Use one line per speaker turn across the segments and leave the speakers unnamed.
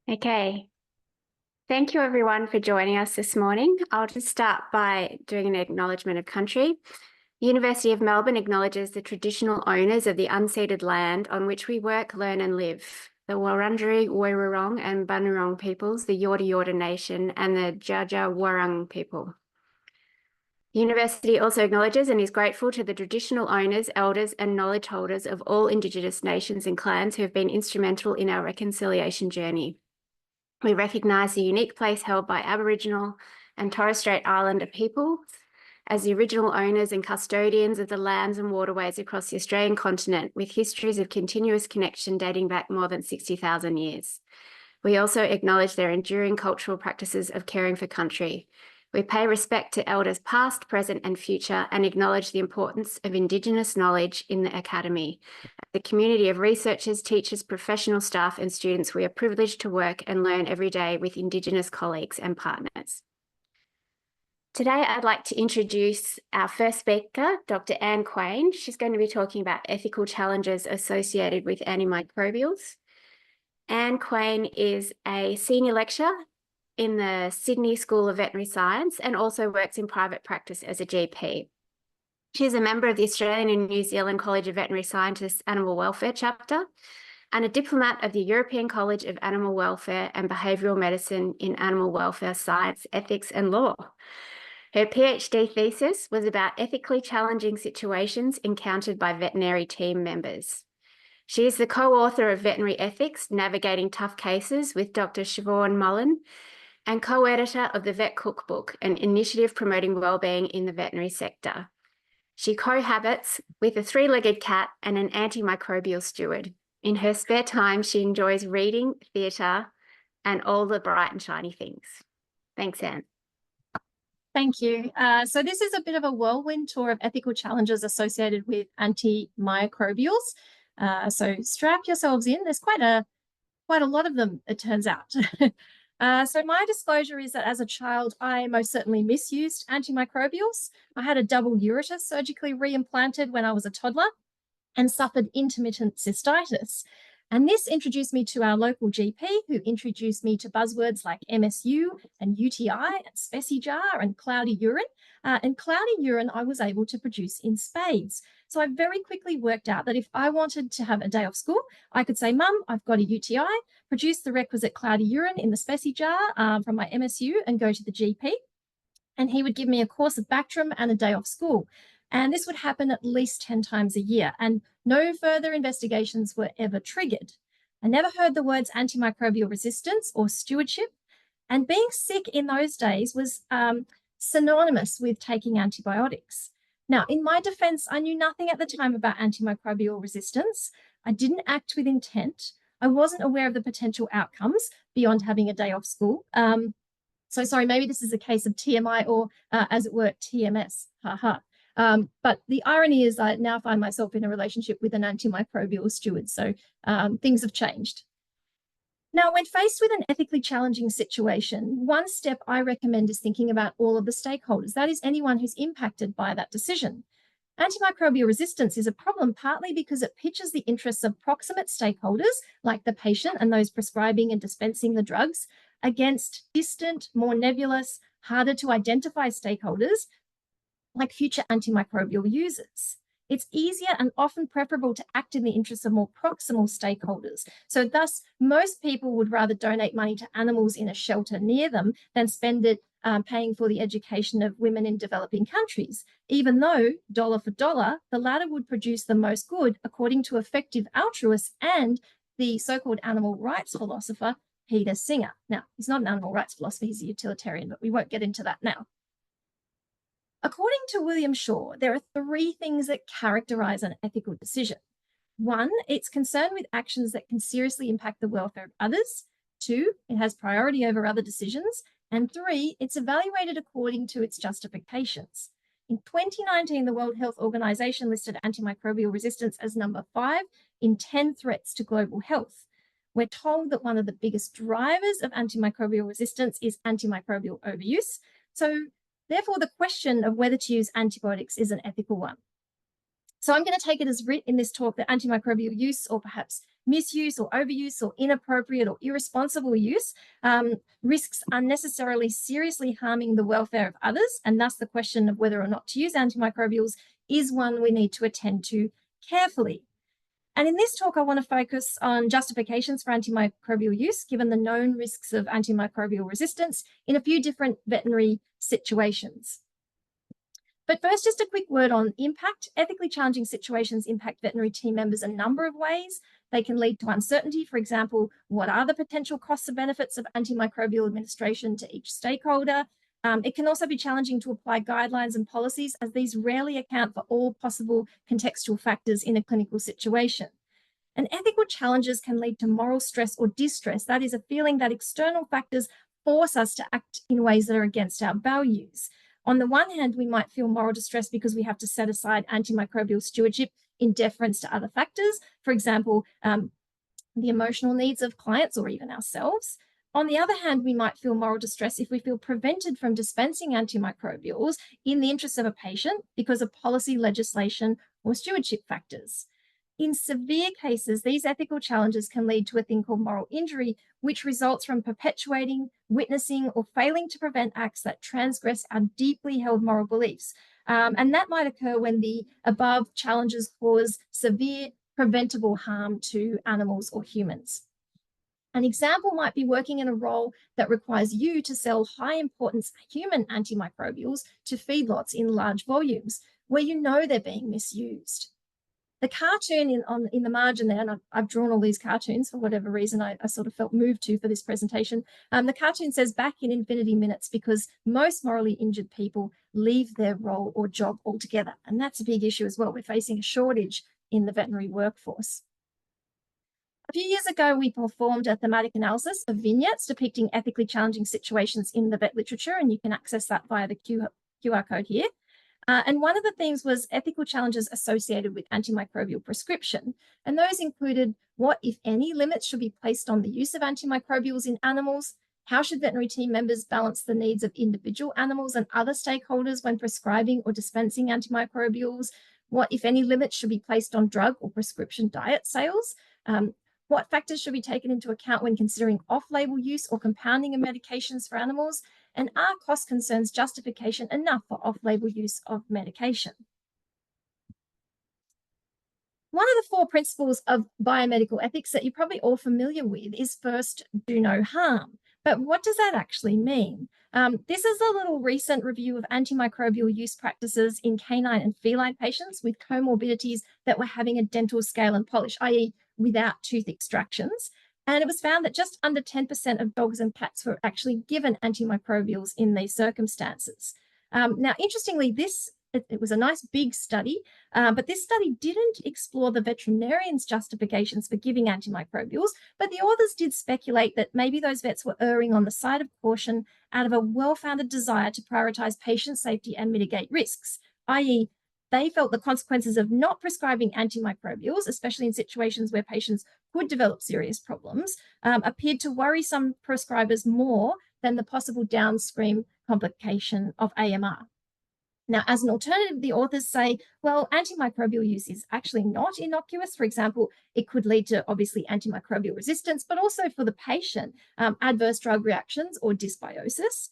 Okay. Thank you everyone for joining us this morning. I'll just start by doing an acknowledgement of country. The University of Melbourne acknowledges the traditional owners of the unceded land on which we work, learn and live, the Wurundjeri, Woiwurrung and Bunurong peoples, the Yorta Yorta Nation and the Dja Dja Wurrung people. The university also acknowledges and is grateful to the traditional owners, elders and knowledge holders of all Indigenous nations and clans who have been instrumental in our reconciliation journey. We recognise the unique place held by Aboriginal and Torres Strait Islander people as the original owners and custodians of the lands and waterways across the Australian continent, with histories of continuous connection dating back more than 60,000 years. We also acknowledge their enduring cultural practices of caring for country. We pay respect to elders past, present and future and acknowledge the importance of Indigenous knowledge in the Academy. The community of researchers, teachers, professional staff and students, we are privileged to work and learn every day with Indigenous colleagues and partners. Today, I'd like to introduce our first speaker, Dr. Anne Quain. She's going to be talking about ethical challenges associated with antimicrobials. Anne Quain is a senior lecturer in the Sydney School of Veterinary Science and also works in private practice as a GP. She is a member of the Australian and New Zealand College of Veterinary Scientists Animal Welfare Chapter and a diplomat of the European College of Animal Welfare and Behavioural Medicine in Animal Welfare Science, Ethics and Law. Her PhD thesis was about ethically challenging situations encountered by veterinary team members. She is the co-author of Veterinary Ethics, Navigating Tough Cases with Dr. Siobhan Mullen, and co-editor of the Vet Cookbook, an initiative promoting wellbeing in the veterinary sector. She cohabits with a three-legged cat and an antimicrobial steward. In her spare time, she enjoys reading, theatre, and all the bright and shiny things. Thanks, Anne.
Thank you. So this is a bit of a whirlwind tour of ethical challenges associated with antimicrobials. So strap yourselves in. There's quite a lot of them, it turns out. So my disclosure is that as a child, I most certainly misused antimicrobials. I had a double ureter surgically reimplanted when I was a toddler and suffered intermittent cystitis. And this introduced me to our local GP, who introduced me to buzzwords like MSU and UTI and specie jar and cloudy urine. And cloudy urine I was able to produce in spades. So I very quickly worked out that if I wanted to have a day off school, I could say, Mum, I've got a UTI, produce the requisite cloudy urine in the specie jar from my MSU and go to the GP. And he would give me a course of Bactrim and a day off school. And this would happen at least 10 times a year. And no further investigations were ever triggered. I never heard the words antimicrobial resistance or stewardship. And being sick in those days was synonymous with taking antibiotics. Now, in my defense, I knew nothing at the time about antimicrobial resistance. I didn't act with intent. I wasn't aware of the potential outcomes beyond having a day off school. So sorry, maybe this is a case of TMI or, as it were, TMS. Haha. But the irony is I now find myself in a relationship with an antimicrobial steward. So things have changed. Now, when faced with an ethically challenging situation, one step I recommend is thinking about all of the stakeholders. That is anyone who's impacted by that decision. Antimicrobial resistance is a problem partly because it pitches the interests of proximate stakeholders, like the patient and those prescribing and dispensing the drugs, against distant, more nebulous, harder to identify stakeholders, like future antimicrobial users. It's easier and often preferable to act in the interests of more proximal stakeholders. So thus, most people would rather donate money to animals in a shelter near them than spend it paying for the education of women in developing countries, even though, dollar for dollar, the latter would produce the most good, according to effective altruists and the so-called animal rights philosopher, Peter Singer. Now, he's not an animal rights philosopher, he's a utilitarian, but we won't get into that now. According to William Shaw, there are three things that characterize an ethical decision. One, it's concerned with actions that can seriously impact the welfare of others. Two, it has priority over other decisions. And three, it's evaluated according to its justifications. In 2019, the World Health Organization listed antimicrobial resistance as number 5 in 10 threats to global health. We're told that one of the biggest drivers of antimicrobial resistance is antimicrobial overuse. So therefore, the question of whether to use antibiotics is an ethical one. So I'm going to take it as writ in this talk that antimicrobial use, or perhaps misuse or overuse or inappropriate or irresponsible use, risks unnecessarily seriously harming the welfare of others, and thus the question of whether or not to use antimicrobials is one we need to attend to carefully. And in this talk, I want to focus on justifications for antimicrobial use, given the known risks of antimicrobial resistance in a few different veterinary situations. But first, just a quick word on impact. Ethically challenging situations impact veterinary team members a number of ways. They can lead to uncertainty. For example, what are the potential costs and benefits of antimicrobial administration to each stakeholder? It can also be challenging to apply guidelines and policies, as these rarely account for all possible contextual factors in a clinical situation. And ethical challenges can lead to moral stress or distress. That is a feeling that external factors force us to act in ways that are against our values. On the one hand, we might feel moral distress because we have to set aside antimicrobial stewardship in deference to other factors, for example, the emotional needs of clients or even ourselves. On the other hand, we might feel moral distress if we feel prevented from dispensing antimicrobials in the interest of a patient because of policy, legislation, or stewardship factors. In severe cases, these ethical challenges can lead to a thing called moral injury, which results from perpetuating, witnessing, or failing to prevent acts that transgress our deeply held moral beliefs. And that might occur when the above challenges cause severe preventable harm to animals or humans. An example might be working in a role that requires you to sell high-importance human antimicrobials to feedlots in large volumes, where you know they're being misused. The cartoon in the margin there, and I've drawn all these cartoons for whatever reason I sort of felt moved to for this presentation. The cartoon says back in infinity minutes, because most morally injured people leave their role or job altogether. And that's a big issue as well. We're facing a shortage in the veterinary workforce. A few years ago, we performed a thematic analysis of vignettes depicting ethically challenging situations in the vet literature, and you can access that via the QR code here. And one of the themes was ethical challenges associated with antimicrobial prescription. And those included what, if any, limits should be placed on the use of antimicrobials in animals? How should veterinary team members balance the needs of individual animals and other stakeholders when prescribing or dispensing antimicrobials? What, if any, limits should be placed on drug or prescription diet sales? What factors should be taken into account when considering off-label use or compounding of medications for animals? And are cost concerns justification enough for off-label use of medication? One of the 4 principles of biomedical ethics that you're probably all familiar with is first, do no harm. But what does that actually mean? This is a little recent review of antimicrobial use practices in canine and feline patients with comorbidities that were having a dental scale and polish, i.e. without tooth extractions. And it was found that just under 10% of dogs and cats were actually given antimicrobials in these circumstances. Now, interestingly, it was a nice big study, but this study didn't explore the veterinarian's justifications for giving antimicrobials, but the authors did speculate that maybe those vets were erring on the side of caution out of a well-founded desire to prioritize patient safety and mitigate risks, i.e. they felt the consequences of not prescribing antimicrobials, especially in situations where patients could develop serious problems, appeared to worry some prescribers more than the possible downstream complication of AMR. Now, as an alternative, the authors say, well, antimicrobial use is actually not innocuous. For example, it could lead to obviously antimicrobial resistance, but also for the patient, adverse drug reactions or dysbiosis.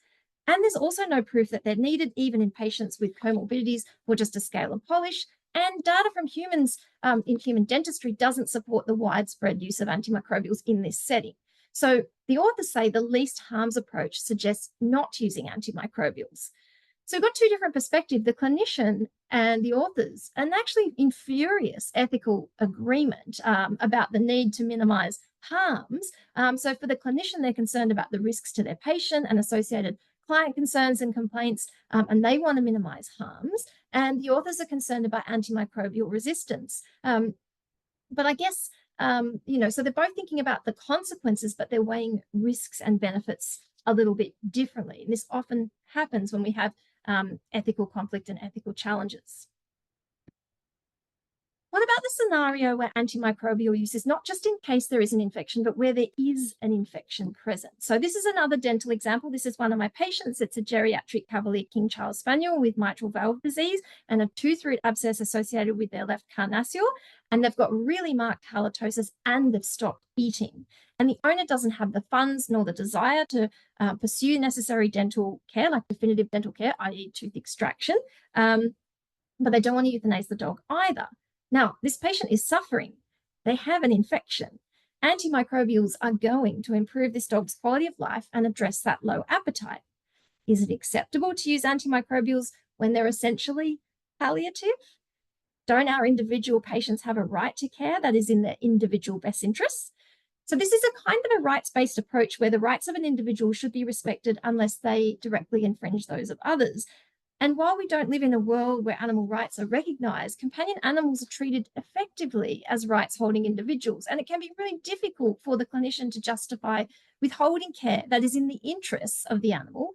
And there's also no proof that they're needed even in patients with comorbidities or just a scale and polish. And data from humans in human dentistry doesn't support the widespread use of antimicrobials in this setting. So the authors say the least harms approach suggests not using antimicrobials. So we've got 2 different perspectives, the clinician and the authors, and actually in furious ethical agreement about the need to minimize harms. So for the clinician, they're concerned about the risks to their patient and associated client concerns and complaints, and they want to minimize harms. And the authors are concerned about antimicrobial resistance. But I guess, so they're both thinking about the consequences, but they're weighing risks and benefits a little bit differently. And this often happens when we have ethical conflict and ethical challenges. What about the scenario where antimicrobial use is not just in case there is an infection, but where there is an infection present? So this is another dental example. This is one of my patients. It's a geriatric Cavalier King Charles Spaniel with mitral valve disease and a tooth root abscess associated with their left carnassial. And they've got really marked halitosis and they've stopped eating. And the owner doesn't have the funds nor the desire to pursue necessary dental care, like definitive dental care, i.e. tooth extraction. But they don't want to euthanize the dog either. Now, this patient is suffering. They have an infection. Antimicrobials are going to improve this dog's quality of life and address that low appetite. Is it acceptable to use antimicrobials when they're essentially palliative? Don't our individual patients have a right to care that is in their individual best interests? So this is a kind of a rights-based approach where the rights of an individual should be respected unless they directly infringe those of others. And while we don't live in a world where animal rights are recognized, companion animals are treated effectively as rights-holding individuals. And it can be really difficult for the clinician to justify withholding care that is in the interests of the animal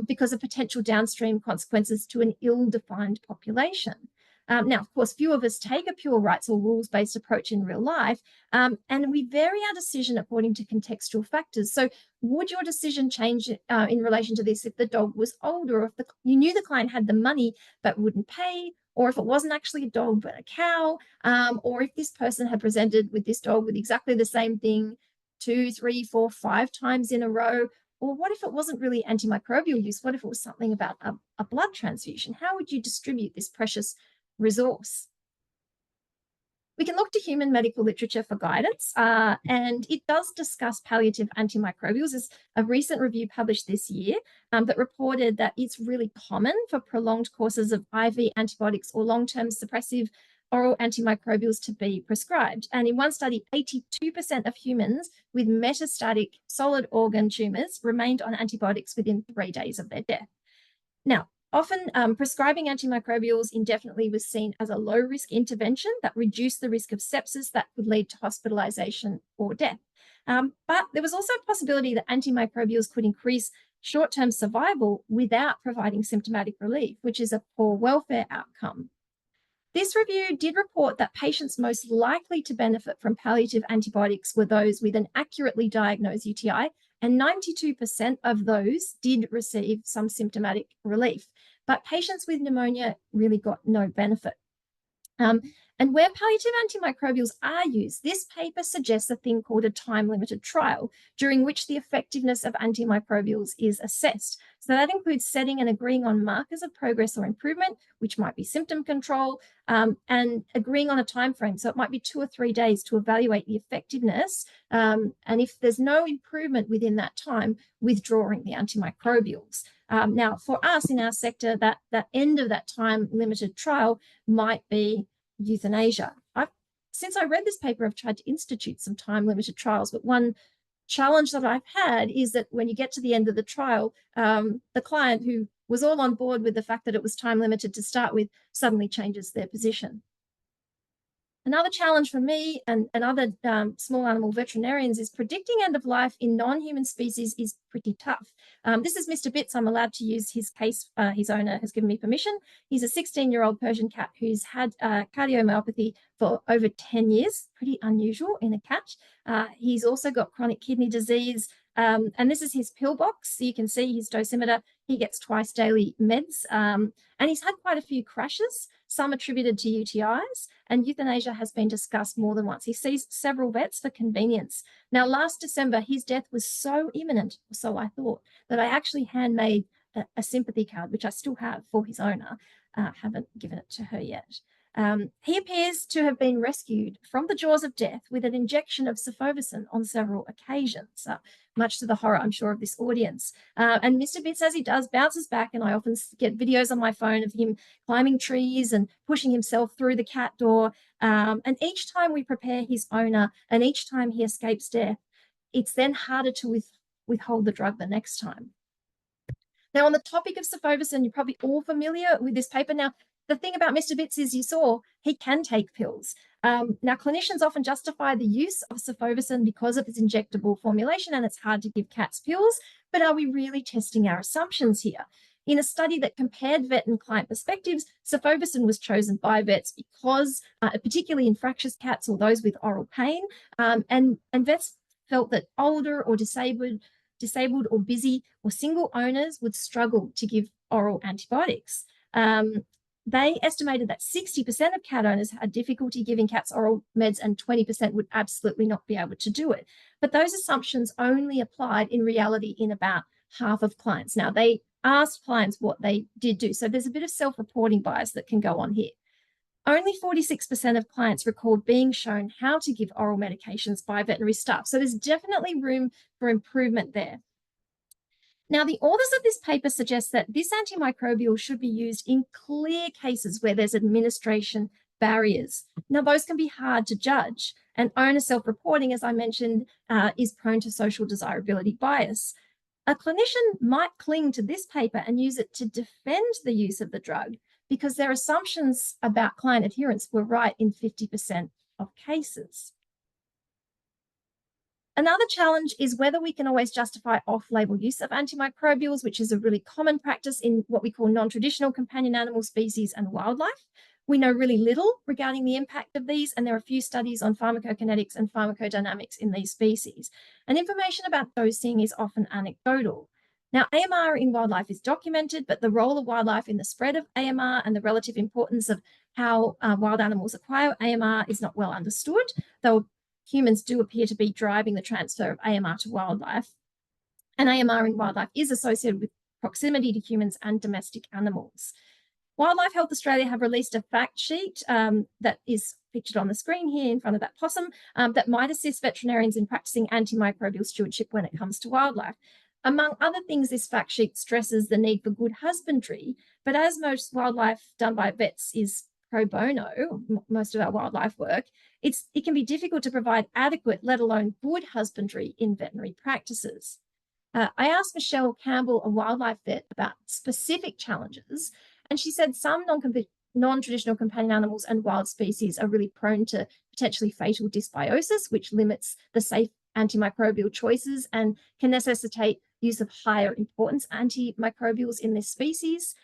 because of potential downstream consequences to an ill-defined population. Now, of course, few of us take a pure rights or rules-based approach in real life, and we vary our decision according to contextual factors. So would your decision change in relation to this if the dog was older, or if you knew the client had the money but wouldn't pay, or if it wasn't actually a dog but a cow, or if this person had presented with this dog with exactly the same thing 2, 3, 4, 5 times in a row? Or what if it wasn't really antimicrobial use? What if it was something about a blood transfusion? How would you distribute this precious resource? We can look to human medical literature for guidance, and it does discuss palliative antimicrobials. As a recent review published this year that reported that it's really common for prolonged courses of IV antibiotics or long-term suppressive oral antimicrobials to be prescribed. And in one study, 82% of humans with metastatic solid organ tumors remained on antibiotics within 3 days of their death. Now, often prescribing antimicrobials indefinitely was seen as a low-risk intervention that reduced the risk of sepsis that could lead to hospitalization or death. But there was also a possibility that antimicrobials could increase short-term survival without providing symptomatic relief, which is a poor welfare outcome. This review did report that patients most likely to benefit from palliative antibiotics were those with an accurately diagnosed UTI, and 92% of those did receive some symptomatic relief. But patients with pneumonia really got no benefit. And where palliative antimicrobials are used, this paper suggests a thing called a time-limited trial, during which the effectiveness of antimicrobials is assessed. So that includes setting and agreeing on markers of progress or improvement, which might be symptom control, and agreeing on a time frame. So it might be 2 or 3 days to evaluate the effectiveness. And if there's no improvement within that time, withdrawing the antimicrobials. Now, for us in our sector, that end of that time-limited trial might be euthanasia. Since I read this paper, I've tried to institute some time-limited trials, but one challenge that I've had is that when you get to the end of the trial, the client who was all on board with the fact that it was time-limited to start with suddenly changes their position. Another challenge for me and other small animal veterinarians is predicting end of life in non-human species is pretty tough. This is Mr. Bits. I'm allowed to use his case. His owner has given me permission. He's a 16-year-old Persian cat who's had cardiomyopathy for over 10 years, pretty unusual in a cat. He's also got chronic kidney disease. And this is his pill box. So you can see his dosimeter. He gets twice daily meds. And he's had quite a few crashes, some attributed to UTIs, and euthanasia has been discussed more than once. He sees several vets for convenience. Now, last December, his death was so imminent, or so I thought, that I actually handmade a sympathy card, which I still have for his owner. Haven't given it to her yet. He appears to have been rescued from the jaws of death with an injection of sulfovicin on several occasions, much to the horror, I'm sure, of this audience. And Mr. Bits, as he does, bounces back, and I often get videos on my phone of him climbing trees and pushing himself through the cat door. And each time we prepare his owner, and each time he escapes death, it's then harder to withhold the drug the next time. Now, on the topic of sulfovicin, you're probably all familiar with this paper. Now, the thing about Mr. Bits is, you saw, he can take pills. Now, clinicians often justify the use of sulfovicin because of its injectable formulation, and it's hard to give cats pills. But are we really testing our assumptions here? In a study that compared vet and client perspectives, cephobisin was chosen by vets because, particularly in fractious cats or those with oral pain, and vets felt that older or disabled or busy or single owners would struggle to give oral antibiotics. They estimated that 60% of cat owners had difficulty giving cats oral meds and 20% would absolutely not be able to do it. But those assumptions only applied in reality in about half of clients. Now, they asked clients what they did do. So there's a bit of self-reporting bias that can go on here. Only 46% of clients recalled being shown how to give oral medications by veterinary staff. So there's definitely room for improvement there. Now, the authors of this paper suggest that this antimicrobial should be used in clear cases where there's administration barriers. Now, those can be hard to judge, and owner self-reporting, as I mentioned, is prone to social desirability bias. A clinician might cling to this paper and use it to defend the use of the drug because their assumptions about client adherence were right in 50% of cases. Another challenge is whether we can always justify off-label use of antimicrobials, which is a really common practice in what we call non-traditional companion animal species and wildlife. We know really little regarding the impact of these, and there are few studies on pharmacokinetics and pharmacodynamics in these species. And information about dosing is often anecdotal. Now, AMR in wildlife is documented, but the role of wildlife in the spread of AMR and the relative importance of how wild animals acquire AMR is not well understood, though humans do appear to be driving the transfer of AMR to wildlife. And AMR in wildlife is associated with proximity to humans and domestic animals. Wildlife Health Australia have released a fact sheet that is pictured on the screen here in front of that possum that might assist veterinarians in practicing antimicrobial stewardship when it comes to wildlife. Among other things, this fact sheet stresses the need for good husbandry, but as most wildlife done by vets is pro bono, most of our wildlife work, it can be difficult to provide adequate, let alone good husbandry in veterinary practices. I asked Michelle Campbell, a wildlife vet, about specific challenges, and she said some non-traditional companion animals and wild species are really prone to potentially fatal dysbiosis, which limits the safe antimicrobial choices and can necessitate use of higher importance antimicrobials in this species.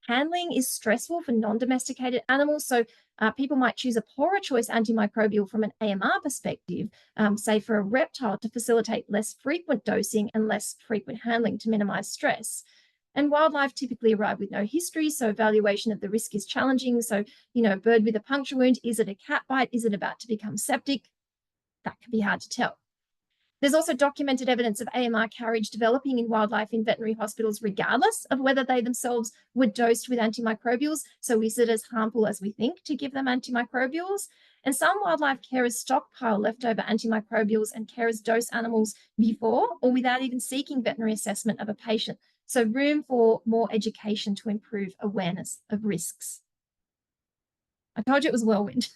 Handling is stressful for non-domesticated animals, so people might choose a poorer choice antimicrobial from an AMR perspective, say for a reptile, to facilitate less frequent dosing and less frequent handling to minimize stress. And wildlife typically arrive with no history, so evaluation of the risk is challenging. So, a bird with a puncture wound, is it a cat bite? Is it about to become septic? That can be hard to tell. There's also documented evidence of AMR carriage developing in wildlife in veterinary hospitals, regardless of whether they themselves were dosed with antimicrobials. So is it as harmful as we think to give them antimicrobials? And some wildlife carers stockpile leftover antimicrobials and carers dose animals before or without even seeking veterinary assessment of a patient. So room for more education to improve awareness of risks. I told you it was a whirlwind.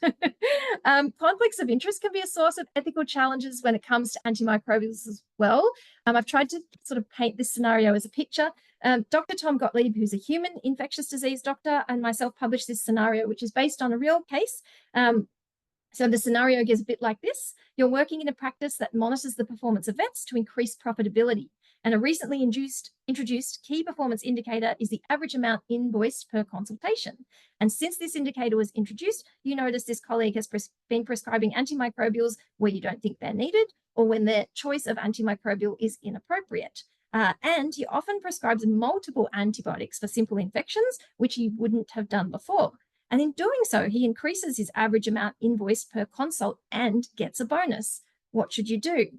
Conflicts of interest can be a source of ethical challenges when it comes to antimicrobials as well. I've tried to sort of paint this scenario as a picture. Dr. Tom Gottlieb, who's a human infectious disease doctor, and myself published this scenario, which is based on a real case. So the scenario goes a bit like this. You're working in a practice that monitors the performance of vets to increase profitability. And a recently introduced key performance indicator is the average amount invoiced per consultation. And since this indicator was introduced, you notice this colleague has been prescribing antimicrobials where you don't think they're needed or when their choice of antimicrobial is inappropriate. And he often prescribes multiple antibiotics for simple infections, which he wouldn't have done before. And in doing so, he increases his average amount invoiced per consult and gets a bonus. What should you do?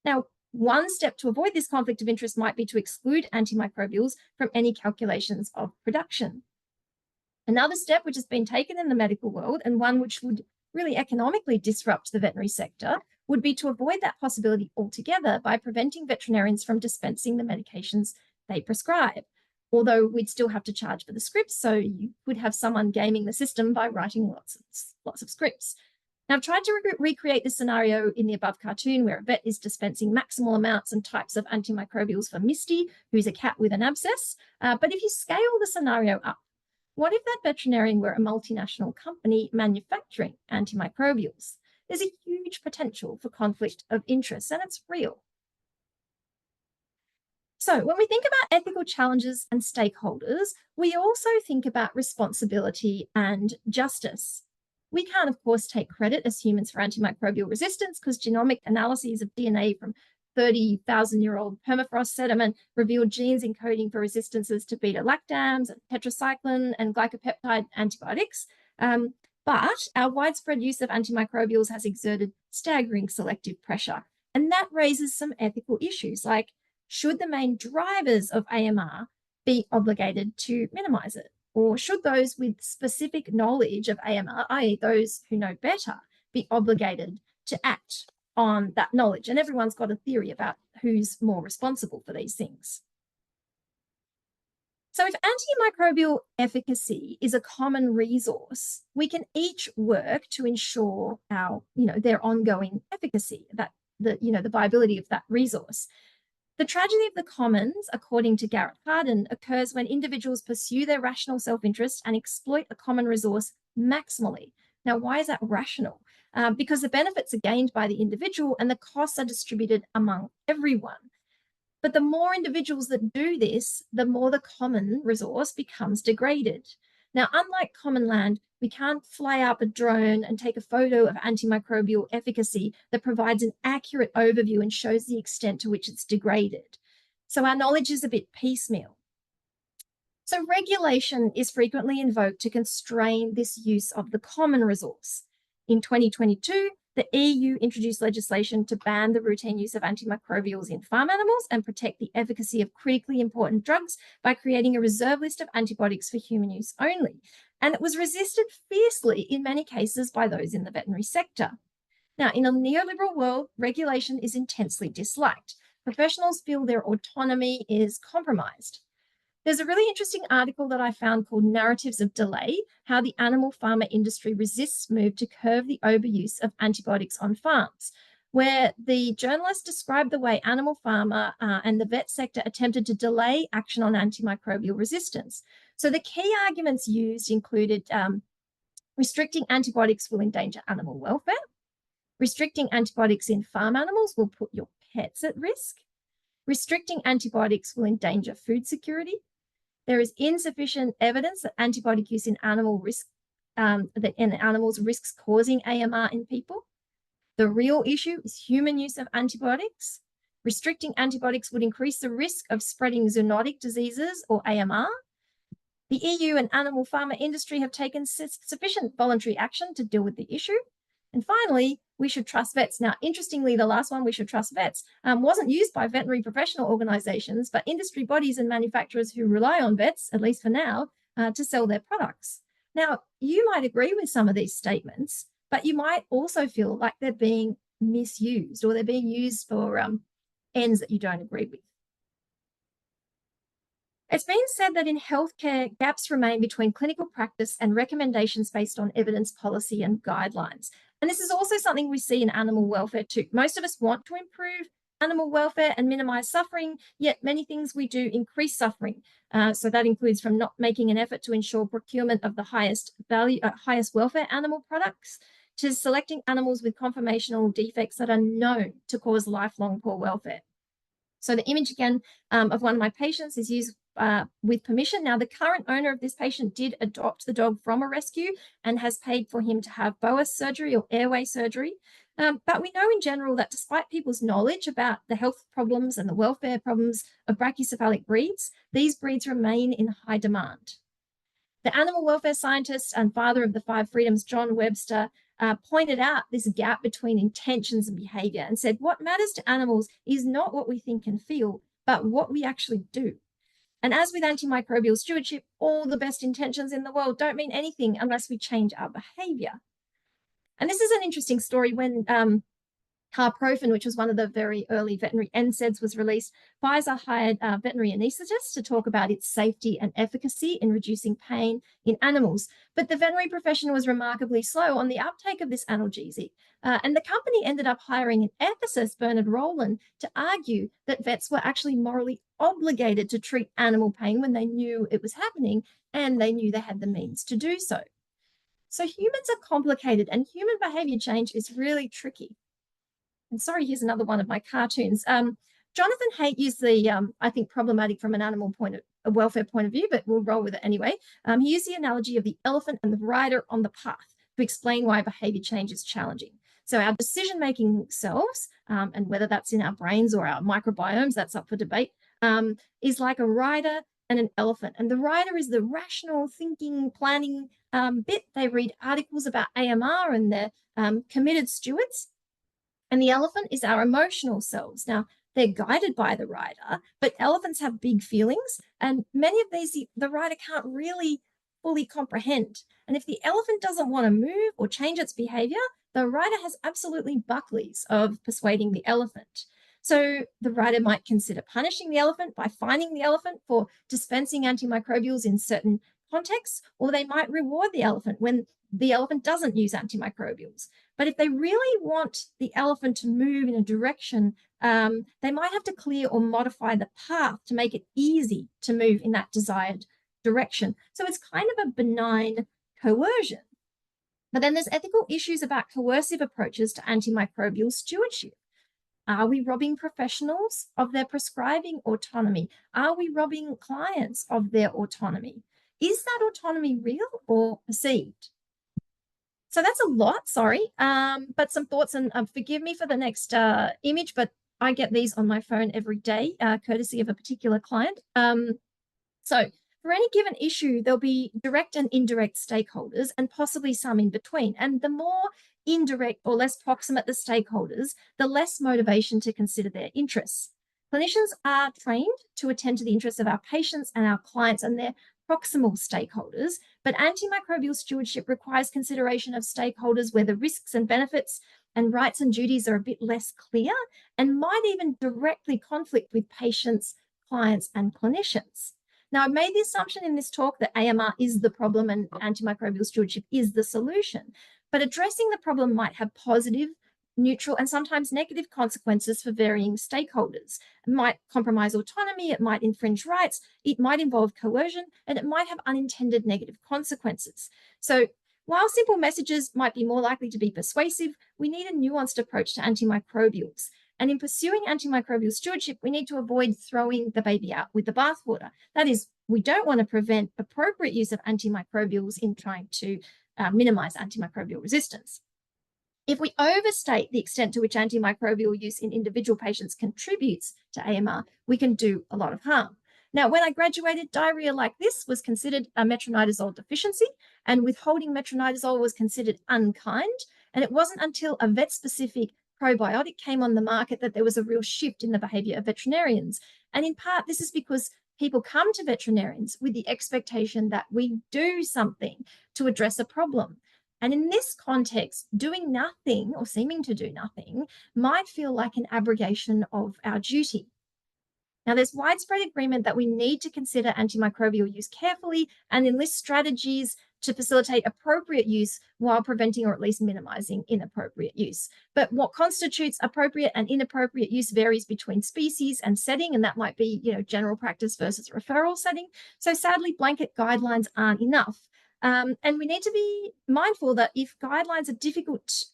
Now, one step to avoid this conflict of interest might be to exclude antimicrobials from any calculations of production. Another step which has been taken in the medical world, and one which would really economically disrupt the veterinary sector, would be to avoid that possibility altogether by preventing veterinarians from dispensing the medications they prescribe. Although we'd still have to charge for the scripts, so you could have someone gaming the system by writing lots of scripts. Now, I've tried to recreate this scenario in the above cartoon where a vet is dispensing maximal amounts and types of antimicrobials for Misty, who's a cat with an abscess. But if you scale the scenario up, what if that veterinarian were a multinational company manufacturing antimicrobials? There's a huge potential for conflict of interest, and it's real. So when we think about ethical challenges and stakeholders, we also think about responsibility and justice. We can't, of course, take credit as humans for antimicrobial resistance because genomic analyses of DNA from 30,000-year-old permafrost sediment revealed genes encoding for resistances to beta-lactams, tetracycline, and glycopeptide antibiotics. But our widespread use of antimicrobials has exerted staggering selective pressure. And that raises some ethical issues like, should the main drivers of AMR be obligated to minimize it? Or should those with specific knowledge of AMR, i.e. those who know better, be obligated to act on that knowledge? And everyone's got a theory about who's more responsible for these things. So if antimicrobial efficacy is a common resource, we can each work to ensure their ongoing efficacy, the viability of that resource. The tragedy of the commons, according to Garrett Hardin, occurs when individuals pursue their rational self-interest and exploit a common resource maximally. Now, why is that rational? Because the benefits are gained by the individual and the costs are distributed among everyone. But the more individuals that do this, the more the common resource becomes degraded. Now, unlike common land, we can't fly up a drone and take a photo of antimicrobial efficacy that provides an accurate overview and shows the extent to which it's degraded. So our knowledge is a bit piecemeal. So regulation is frequently invoked to constrain this use of the common resource. In 2022, the EU introduced legislation to ban the routine use of antimicrobials in farm animals and protect the efficacy of critically important drugs by creating a reserve list of antibiotics for human use only. And it was resisted fiercely in many cases by those in the veterinary sector. Now, in a neoliberal world, regulation is intensely disliked. Professionals feel their autonomy is compromised. There's a really interesting article that I found called Narratives of Delay, How the Animal Pharma Industry Resists Move to Curb the Overuse of Antibiotics on Farms, where the journalist described the way animal pharma and the vet sector attempted to delay action on antimicrobial resistance. So the key arguments used included restricting antibiotics will endanger animal welfare, restricting antibiotics in farm animals will put your pets at risk, restricting antibiotics will endanger food security. There is insufficient evidence that antibiotic use in animals risks causing AMR in people. The real issue is human use of antibiotics. Restricting antibiotics would increase the risk of spreading zoonotic diseases or AMR. The EU and animal pharma industry have taken sufficient voluntary action to deal with the issue. And finally, we should trust vets. Now, interestingly, the last one, we should trust vets, wasn't used by veterinary professional organizations, but industry bodies and manufacturers who rely on vets, at least for now, to sell their products. Now, you might agree with some of these statements, but you might also feel like they're being misused or they're being used for ends that you don't agree with. It's been said that in healthcare, gaps remain between clinical practice and recommendations based on evidence, policy, and guidelines. And this is also something we see in animal welfare too. Most of us want to improve animal welfare and minimize suffering, yet many things we do increase suffering. So that includes from not making an effort to ensure procurement of the highest welfare animal products, to selecting animals with conformational defects that are known to cause lifelong poor welfare. So the image again of one of my patients is used with permission. Now, the current owner of this patient did adopt the dog from a rescue and has paid for him to have BOAS surgery or airway surgery. But we know in general that despite people's knowledge about the health problems and the welfare problems of brachycephalic breeds, these breeds remain in high demand. The animal welfare scientist and father of the 5 freedoms, John Webster, pointed out this gap between intentions and behavior and said, what matters to animals is not what we think and feel, but what we actually do. And as with antimicrobial stewardship, all the best intentions in the world don't mean anything unless we change our behavior. And this is an interesting story. When carprofen, which was one of the very early veterinary NSAIDs, was released, Pfizer hired veterinary anaesthetists to talk about its safety and efficacy in reducing pain in animals. But the veterinary profession was remarkably slow on the uptake of this analgesic. And the company ended up hiring an ethicist, Bernard Rowland, to argue that vets were actually morally obligated to treat animal pain when they knew it was happening and they knew they had the means to do so. So humans are complicated and human behavior change is really tricky. And sorry, here's another one of my cartoons. Jonathan Haidt used the, I think, problematic from an animal a welfare point of view, but we'll roll with it anyway. He used the analogy of the elephant and the rider on the path to explain why behavior change is challenging. So our decision-making selves, and whether that's in our brains or our microbiomes, that's up for debate, is like a rider and an elephant. And the rider is the rational thinking, planning bit. They read articles about AMR and they're committed stewards. And the elephant is our emotional selves. Now, they're guided by the rider, but elephants have big feelings, and many of these the rider can't really fully comprehend. And if the elephant doesn't want to move or change its behavior, the rider has absolutely buckleys of persuading the elephant. So the rider might consider punishing the elephant by fining the elephant for dispensing antimicrobials in certain contexts, or they might reward the elephant when the elephant doesn't use antimicrobials. But if they really want the elephant to move in a direction, they might have to clear or modify the path to make it easy to move in that desired direction. So it's kind of a benign coercion. But then there's ethical issues about coercive approaches to antimicrobial stewardship. Are we robbing professionals of their prescribing autonomy? Are we robbing clients of their autonomy? Is that autonomy real or perceived? So that's a lot, sorry, but some thoughts, and forgive me for the next image, but I get these on my phone every day, courtesy of a particular client. So for any given issue, there'll be direct and indirect stakeholders and possibly some in between. And the more indirect or less proximate the stakeholders, the less motivation to consider their interests. Clinicians are trained to attend to the interests of our patients and our clients and their proximal stakeholders, but antimicrobial stewardship requires consideration of stakeholders where the risks and benefits and rights and duties are a bit less clear and might even directly conflict with patients, clients, and clinicians. Now, I've made the assumption in this talk that AMR is the problem and antimicrobial stewardship is the solution, but addressing the problem might have positive, neutral, and sometimes negative consequences for varying stakeholders. It might compromise autonomy, it might infringe rights, it might involve coercion, and it might have unintended negative consequences. So while simple messages might be more likely to be persuasive, we need a nuanced approach to antimicrobials. And in pursuing antimicrobial stewardship, we need to avoid throwing the baby out with the bathwater. That is, we don't want to prevent appropriate use of antimicrobials in trying to minimize antimicrobial resistance. If we overstate the extent to which antimicrobial use in individual patients contributes to AMR, we can do a lot of harm. Now, when I graduated, diarrhea like this was considered a metronidazole deficiency, and withholding metronidazole was considered unkind. And it wasn't until a vet-specific probiotic came on the market that there was a real shift in the behavior of veterinarians. And in part, this is because people come to veterinarians with the expectation that we do something to address a problem. And in this context, doing nothing or seeming to do nothing might feel like an abrogation of our duty. Now, there's widespread agreement that we need to consider antimicrobial use carefully and enlist strategies to facilitate appropriate use while preventing or at least minimizing inappropriate use. But what constitutes appropriate and inappropriate use varies between species and setting, and that might be, general practice versus referral setting. So sadly, blanket guidelines aren't enough. And we need to be mindful that if guidelines are difficult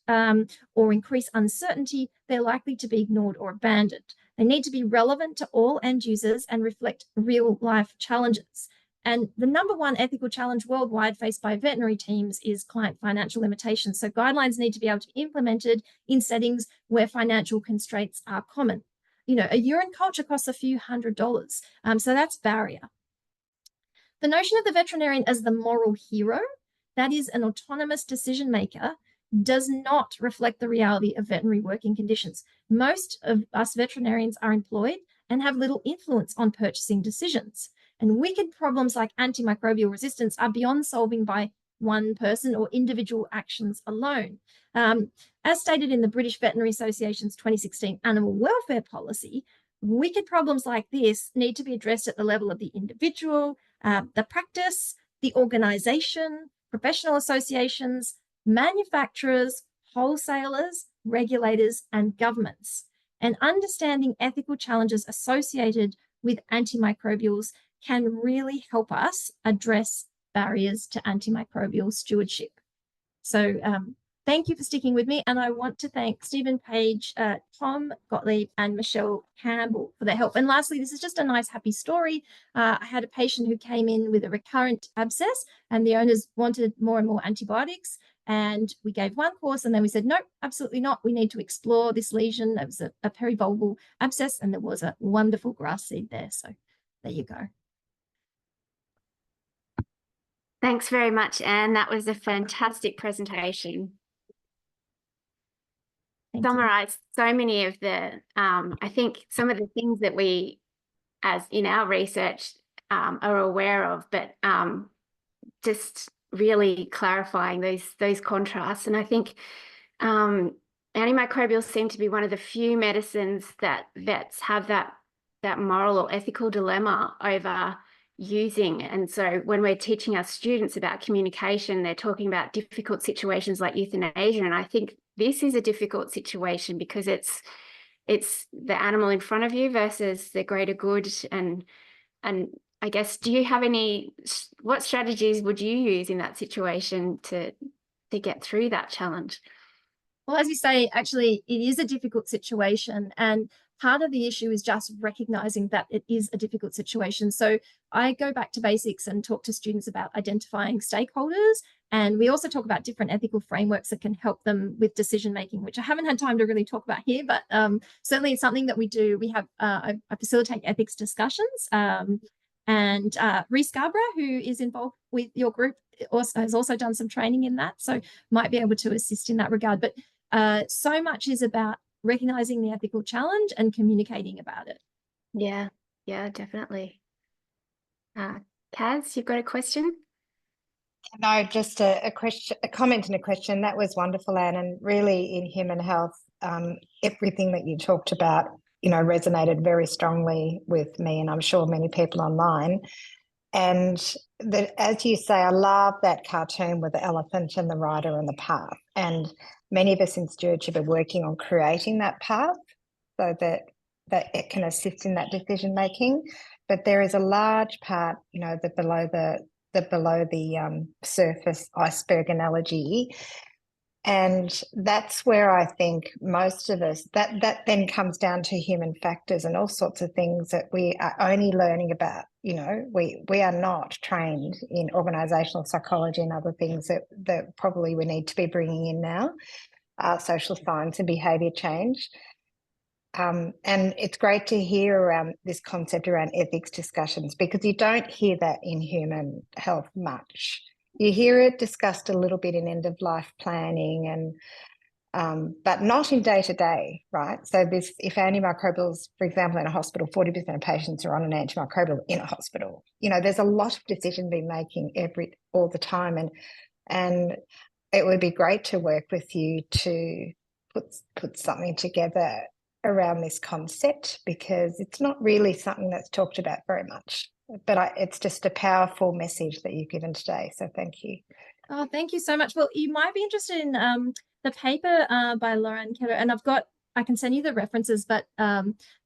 or increase uncertainty, they're likely to be ignored or abandoned. They need to be relevant to all end users and reflect real life challenges. And the number one ethical challenge worldwide faced by veterinary teams is client financial limitations. So guidelines need to be able to be implemented in settings where financial constraints are common. A urine culture costs a few $100s. So that's barrier. The notion of the veterinarian as the moral hero, that is an autonomous decision maker, does not reflect the reality of veterinary working conditions. Most of us veterinarians are employed and have little influence on purchasing decisions. And wicked problems like antimicrobial resistance are beyond solving by one person or individual actions alone. As stated in the British Veterinary Association's 2016 Animal Welfare Policy, wicked problems like this need to be addressed at the level of the individual, the practice, the organisation, professional associations, manufacturers, wholesalers, regulators, and governments. And understanding ethical challenges associated with antimicrobials can really help us address barriers to antimicrobial stewardship. So thank you for sticking with me. And I want to thank Stephen Page, Tom Gottlieb, and Michelle Campbell for their help. And lastly, this is just a nice, happy story. I had a patient who came in with a recurrent abscess, and the owners wanted more and more antibiotics. And we gave one course, and then we said, no, absolutely not. We need to explore this lesion. That was a perivulval abscess, and there was a wonderful grass seed there. So there you go.
Thanks very much, Anne. That was a fantastic presentation. Summarised so many of the, I think some of the things that we, as in our research, are aware of, but just really clarifying those contrasts. And I think antimicrobials seem to be one of the few medicines that vets have that moral or ethical dilemma over using. And so when we're teaching our students about communication, they're talking about difficult situations like euthanasia. And I think this is a difficult situation because it's the animal in front of you versus the greater good. And I guess, do you have what strategies would you use in that situation to get through that challenge?
Well, as you say, actually, it is a difficult situation. And part of the issue is just recognizing that it is a difficult situation. So I go back to basics and talk to students about identifying stakeholders. And we also talk about different ethical frameworks that can help them with decision making, which I haven't had time to really talk about here, but certainly it's something that we do. We have, I facilitate ethics discussions. And Rhys Scarborough, who is involved with your group, has also done some training in that, so might be able to assist in that regard. But so much is about recognizing the ethical challenge and communicating about it.
Yeah, definitely. Kaz, you've got a question?
No, just a question, a comment and a question. That was wonderful, Anne, and really in human health, everything that you talked about, resonated very strongly with me, and I'm sure many people online. And as you say, I love that cartoon with the elephant and the rider and the path. And many of us in stewardship are working on creating that path so that it can assist in that decision making. But there is a large part, that below the surface iceberg analogy. And that's where I think most of us, that then comes down to human factors and all sorts of things that we are only learning about. We are not trained in organisational psychology and other things that probably we need to be bringing in now, social science and behaviour change. And it's great to hear around this concept around ethics discussions, because you don't hear that in human health much. You hear it discussed a little bit in end-of-life planning, but not in day-to-day, right? So if antimicrobials, for example, in a hospital, 40% of patients are on an antimicrobial in a hospital. There's a lot of decision being making all the time, and it would be great to work with you to put something together around this concept, because it's not really something that's talked about very much. But it's just a powerful message that you've given today. So thank you.
Oh, thank you so much. Well, you might be interested in the paper by Lauren Keller, and I can send you the references, but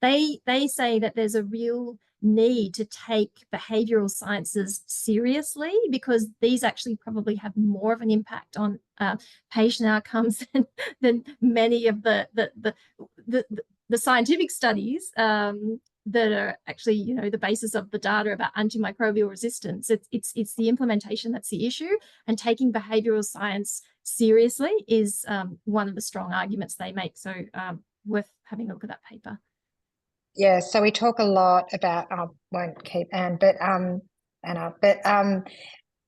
they say that there's a real need to take behavioral sciences seriously, because these actually probably have more of an impact on patient outcomes than many of the scientific studies that are actually, the basis of the data about antimicrobial resistance. It's the implementation that's the issue, and taking behavioral science seriously is one of the strong arguments they make. So worth having a look at that paper.
Yeah, so we talk a lot about, I won't keep Anne, but Anna, but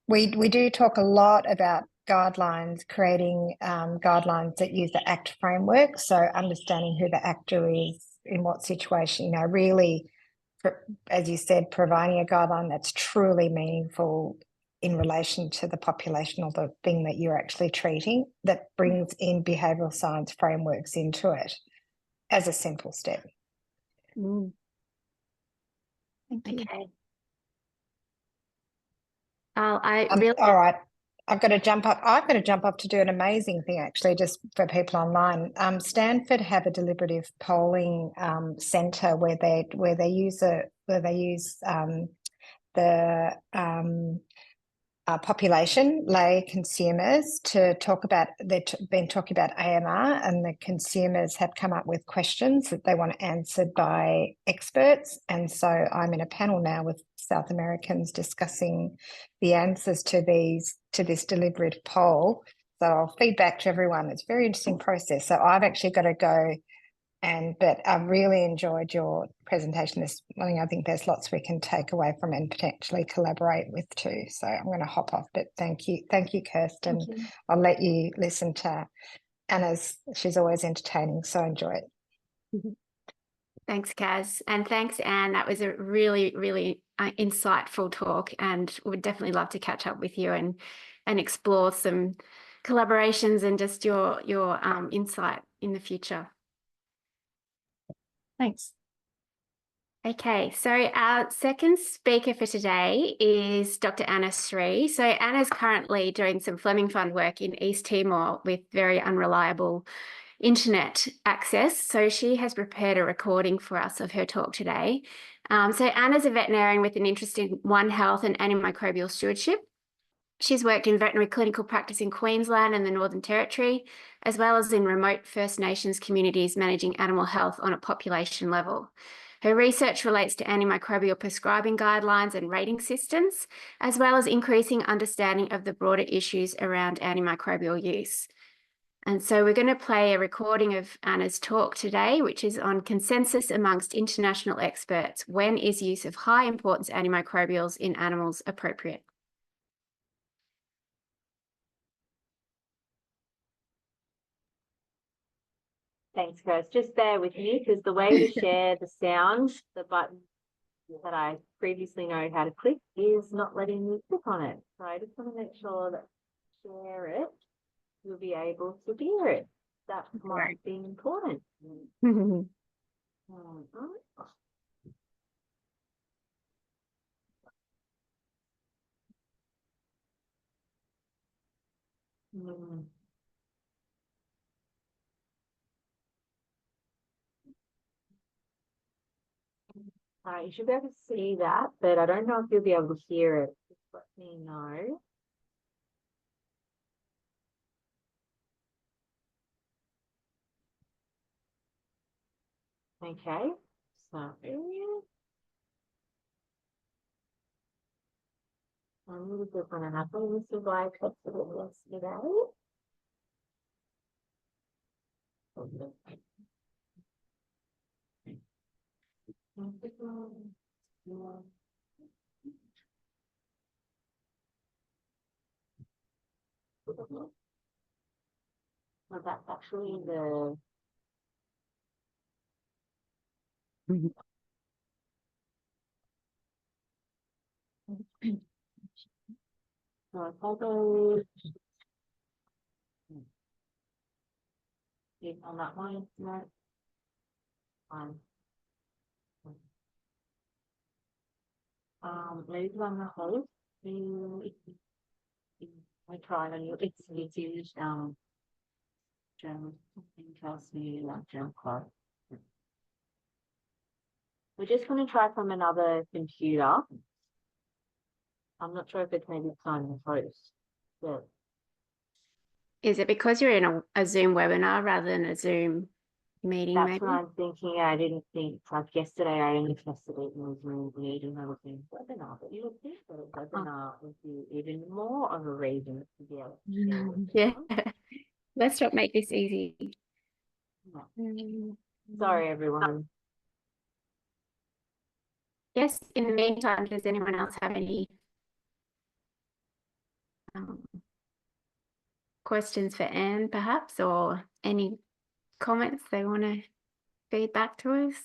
we do talk a lot about guidelines, creating guidelines that use the ACT framework. So understanding who the actor is in what situation, really, as you said, providing a guideline that's truly meaningful in relation to the population or the thing that you're actually treating, that brings in behavioural science frameworks into it as a simple step.
Thank you. Okay.
All right. I've got to jump up to do an amazing thing, actually, just for people online. Stanford have a deliberative polling centre where they use the population, lay consumers, to talk about, they've been talking about AMR, and the consumers have come up with questions that they want answered by experts. And so I'm in a panel now with South Americans discussing the answers to this deliberative poll. So I'll feed back to everyone. It's a very interesting process. So I've actually got to go. But I've really enjoyed your presentation this morning. I think there's lots we can take away from and potentially collaborate with too. So I'm going to hop off, but thank you, Kirsten.
Thank you.
I'll let you listen to Anna's. She's always entertaining, so enjoy it.
Thanks, Kaz. And thanks, Anne. That was a really, really insightful talk, and would definitely love to catch up with you and explore some collaborations and just your insight in the future.
Thanks.
Okay, so our second speaker for today is Dr. Anna Sri. So Anna's currently doing some Fleming Fund work in East Timor with very unreliable internet access. So she has prepared a recording for us of her talk today. So Anna's a veterinarian with an interest in One Health and antimicrobial stewardship. She's worked in veterinary clinical practice in Queensland and the Northern Territory, as well as in remote First Nations communities managing animal health on a population level. Her research relates to antimicrobial prescribing guidelines and rating systems, as well as increasing understanding of the broader issues around antimicrobial use. And so we're going to play a recording of Anna's talk today, which is on consensus amongst international experts. When is use of high importance antimicrobials in animals appropriate?
Thanks, Kirsten. Just bear with me, because the way to share the sound, the button that I previously know how to click, is not letting me click on it. So I just want to make sure that share it, you'll be able to hear it. That might be important. You should be able to see that, but I don't know if you'll be able to hear it. Just let me know. Okay, so a little bit on an apple. This is like yesterday. Well, that's actually the so if I go on that one, no, maybe on the host, I tried on you. It's used German, something tells me like German club. We're just going to try from another computer. I'm not sure if it's maybe time the host. But
Is it because you're in a Zoom webinar rather than a Zoom meeting?
that's
maybe?
what I'm thinking. I didn't think, like yesterday, I only tested it in a Zoom meeting. I was in webinar, but you would think that a webinar would be even more of a reason to be able to share with
Yeah.
everyone.
Let's not make this easy.
No. Sorry, everyone.
Yes, in the meantime, does anyone else have any questions for Anne, perhaps, or any comments they want to feed back to us?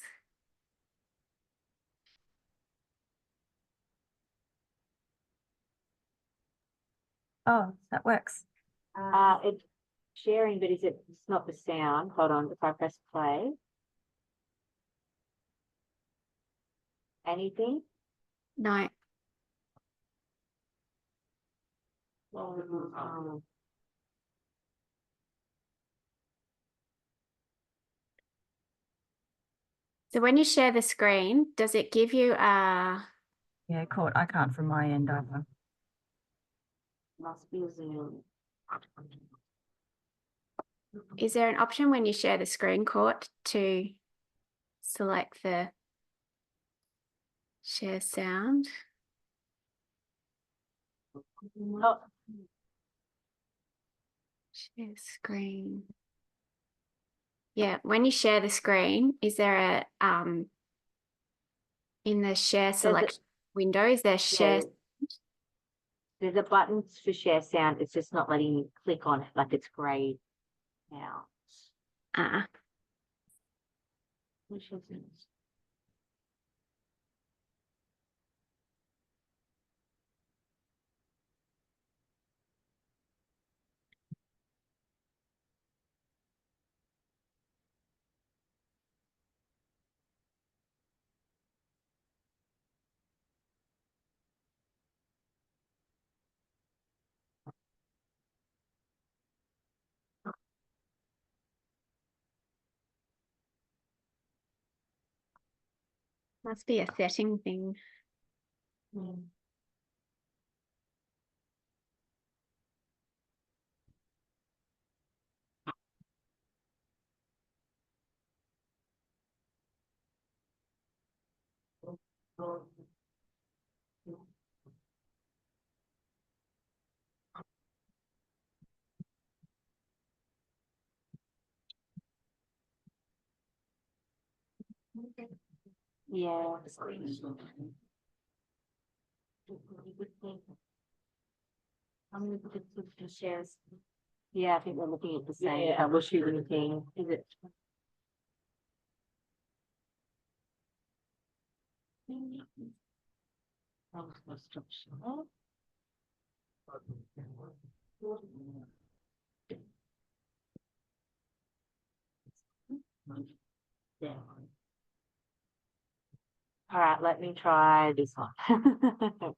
Oh, that works.
It's sharing, but it's not the sound. Hold on, if I press play. Anything?
No. So when you share the screen, does it give you a...
Yeah, cool. I can't from my end either.
Must be a Zoom.
Is there an option when you share the screen, Court, to select the share sound?
Oh,
Share screen. Yeah, when you share the screen, is there a in the share selection window, is there share?
there's a button for share sound. It's just not letting you click on it, like it's grey now. Which is it?
Must be a setting thing.
Yeah. I'm going to put the shares. Yeah, I think we're looking at the same troubleshooting thing. Is it? Yeah. All right, let me try this one.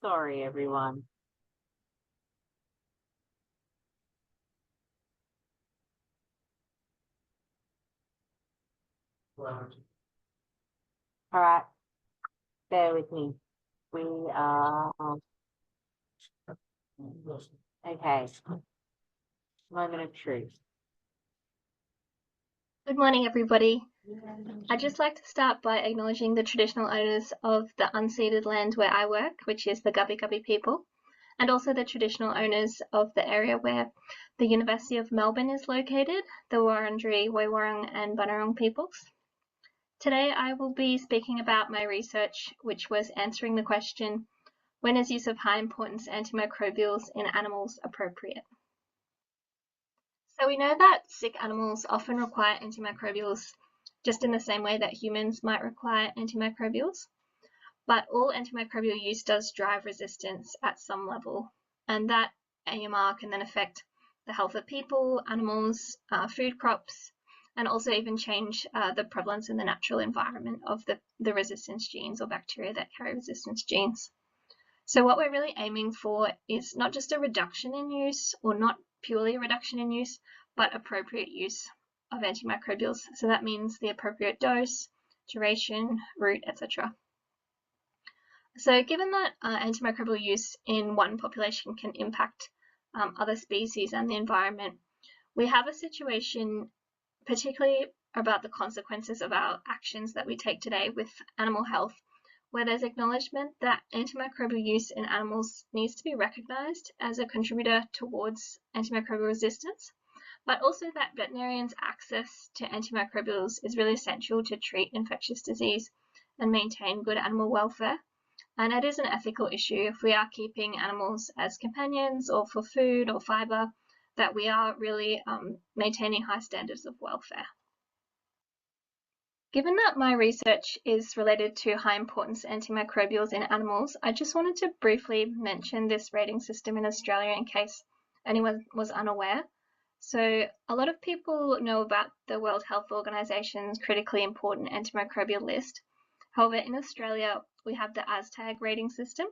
Sorry, everyone. All right, bear with me. We are okay. Moment of truth.
Good morning, everybody. I'd just like to start by acknowledging the traditional owners of the unceded land where I work, which is the Gubbi Gubbi people, and also the traditional owners of the area where the University of Melbourne is located, the Wurundjeri, Woiwurrung and Bunurong peoples. Today I will be speaking about my research, which was answering the question, when is use of high importance antimicrobials in animals appropriate? So we know that sick animals often require antimicrobials just in the same way that humans might require antimicrobials, but all antimicrobial use does drive resistance at some level, and that AMR can then affect the health of people, animals, food crops, and also even change the prevalence in the natural environment of the resistance genes or bacteria that carry resistance genes. So what we're really aiming for is not just a reduction in use, or not purely a reduction in use, but appropriate use of antimicrobials. So that means the appropriate dose, duration, route, etc. So given that antimicrobial use in one population can impact other species and the environment, we have a situation particularly about the consequences of our actions that we take today with animal health, where there's acknowledgement that antimicrobial use in animals needs to be recognised as a contributor towards antimicrobial resistance, but also that veterinarians' access to antimicrobials is really essential to treat infectious disease and maintain good animal welfare. And it is an ethical issue if we are keeping animals as companions or for food or fibre, that we are really maintaining high standards of welfare. Given that my research is related to high importance antimicrobials in animals, I just wanted to briefly mention this rating system in Australia in case anyone was unaware. So a lot of people know about the World Health Organization's critically important antimicrobial list. However, in Australia, we have the ASTAG rating system,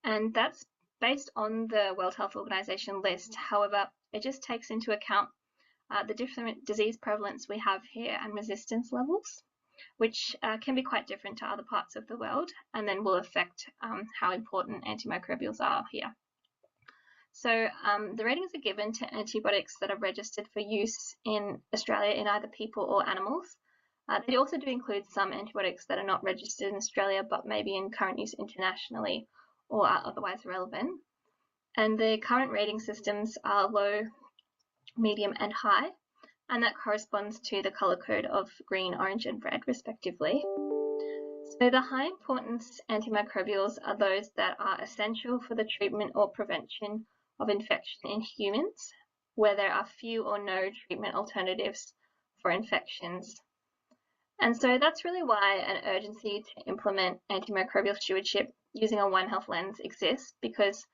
and that's based on the World Health Organization list. However, it just takes into account the different disease prevalence we have here and resistance levels, which can be quite different to other parts of the world, and then will affect how important antimicrobials are here. So the ratings are given to antibiotics that are registered for use in Australia in either people or animals. They also do include some antibiotics that are not registered in Australia but may be in current use internationally or are otherwise relevant. And the current rating systems are low, medium, and high, and that corresponds to the colour code of green, orange, and red, respectively. So the high importance antimicrobials are those that are essential for the treatment or prevention of infection in humans, where there are few or no treatment alternatives for infections. And so that's really why an urgency to implement antimicrobial stewardship using a One Health lens exists, because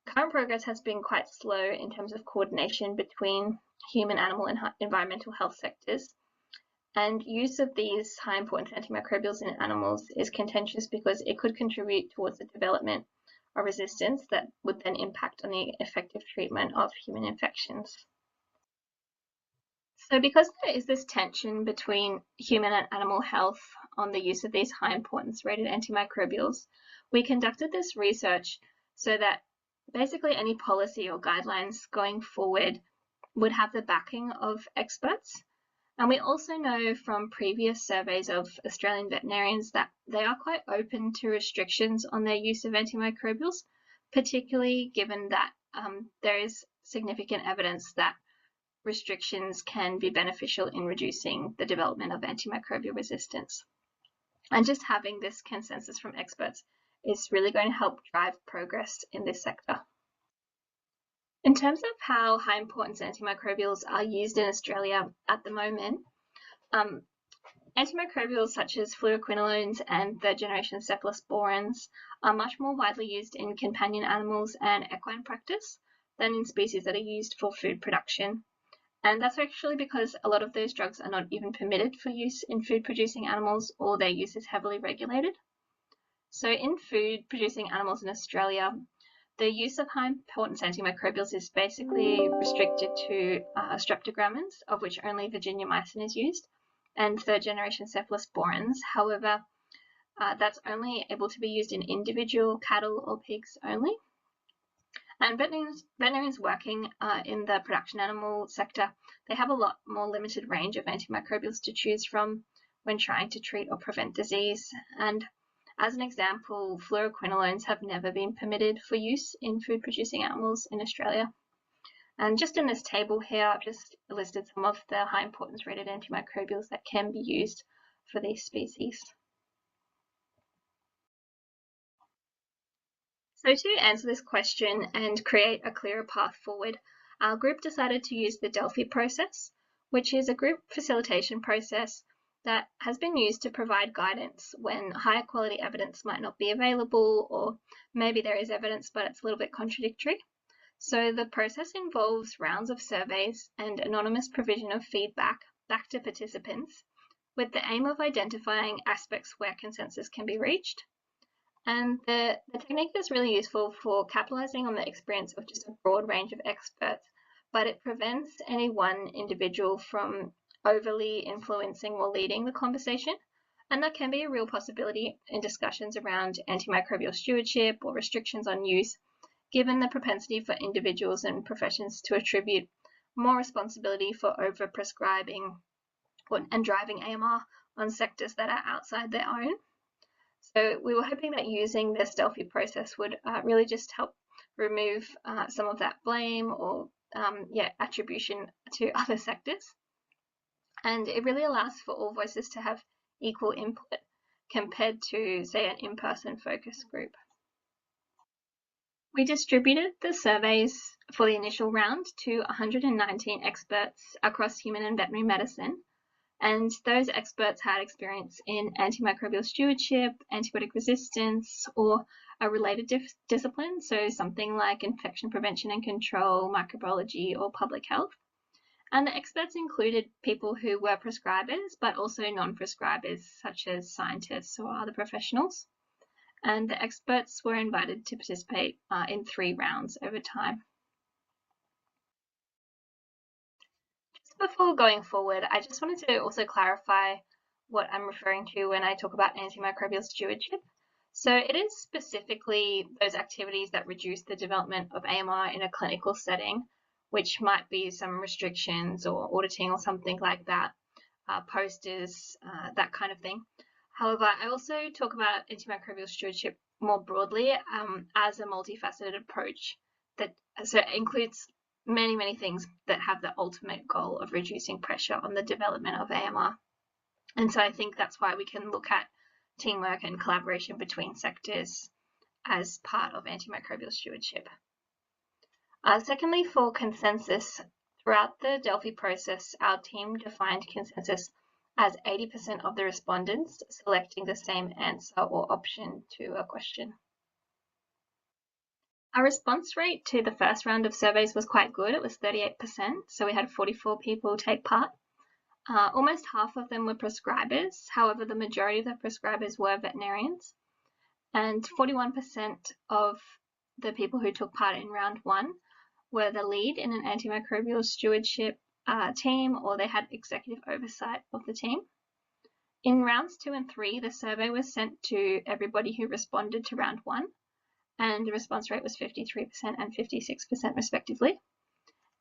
current progress has been quite slow in terms of coordination between human, animal, and environmental health sectors. And use of these high importance antimicrobials in animals is contentious because it could contribute towards the development of resistance that would then impact on the effective treatment of human infections. So because there is this tension between human and animal health on the use of these high importance rated antimicrobials, we conducted this research so that basically any policy or guidelines going forward would have the backing of experts. And we also know from previous surveys of Australian veterinarians that they are quite open to restrictions on their use of antimicrobials, particularly given that there is significant evidence that restrictions can be beneficial in reducing the development of antimicrobial resistance. And just having this consensus from experts is really going to help drive progress in this sector. In terms of how high importance antimicrobials are used in Australia at the moment, antimicrobials such as fluoroquinolones and third generation cephalosporins are much more widely used in companion animals and equine practice than in species that are used for food production. And that's actually because a lot of those drugs are not even permitted for use in food producing animals, or their use is heavily regulated. So in food producing animals in Australia, the use of high importance antimicrobials is basically restricted to streptogramins, of which only virginiamycin is used, and third generation cephalosporins. However, that's only able to be used in individual cattle or pigs only. And veterinarians working in the production animal sector, they have a lot more limited range of antimicrobials to choose from when trying to treat or prevent disease. And as an example, fluoroquinolones have never been permitted for use in food-producing animals in Australia. And just in this table here, I've just listed some of the high importance rated antimicrobials that can be used for these species. So to answer this question and create a clearer path forward, our group decided to use the Delphi process, which is a group facilitation process that has been used to provide guidance when higher quality evidence might not be available, or maybe there is evidence but it's a little bit contradictory. So the process involves rounds of surveys and anonymous provision of feedback back to participants with the aim of identifying aspects where consensus can be reached. And the technique is really useful for capitalizing on the experience of just a broad range of experts, but it prevents any one individual from overly influencing or leading the conversation. And that can be a real possibility in discussions around antimicrobial stewardship or restrictions on use, given the propensity for individuals and professions to attribute more responsibility for overprescribing and driving AMR on sectors that are outside their own. So we were hoping that using this Delphi process would really just help remove some of that blame or attribution to other sectors. And it really allows for all voices to have equal input compared to, say, an in-person focus group. We distributed the surveys for the initial round to 119 experts across human and veterinary medicine. And those experts had experience in antimicrobial stewardship, antibiotic resistance, or a related discipline, so something like infection prevention and control, microbiology, or public health. And the experts included people who were prescribers, but also non-prescribers, such as scientists or other professionals. And the experts were invited to participate in 3 rounds over time. Before going forward, I just wanted to also clarify what I'm referring to when I talk about antimicrobial stewardship. So it is specifically those activities that reduce the development of AMR in a clinical setting, which might be some restrictions or auditing or something like that, posters, that kind of thing. However, I also talk about antimicrobial stewardship more broadly as a multifaceted approach that so it includes many things that have the ultimate goal of reducing pressure on the development of AMR. And so I think that's why we can look at teamwork and collaboration between sectors as part of antimicrobial stewardship. Secondly, for consensus, throughout the Delphi process, our team defined consensus as 80% of the respondents selecting the same answer or option to a question. Our response rate to the first round of surveys was quite good. It was 38%, so we had 44 people take part. Almost half of them were prescribers. However, the majority of the prescribers were veterinarians. And 41% of the people who took part in round one were the lead in an antimicrobial stewardship team, or they had executive oversight of the team. In rounds 2 and 3, the survey was sent to everybody who responded to round one, and the response rate was 53% and 56% respectively.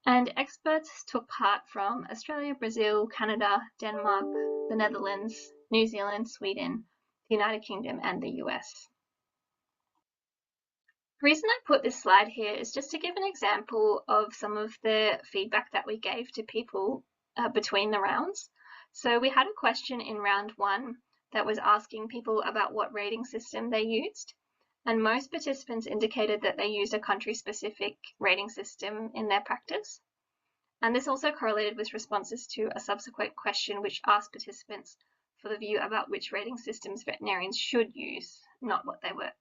And experts took part from Australia, Brazil, Canada, Denmark, the Netherlands, New Zealand, Sweden, the United Kingdom, and the US. The reason I put this slide here is just to give an example of some of the feedback that we gave to people between the rounds. So we had a question in round one that was asking people about what rating system they used. And most participants indicated that they used a country-specific rating system in their practice. And this also correlated with responses to a subsequent question which asked participants for the view about which rating systems veterinarians should use, not what they were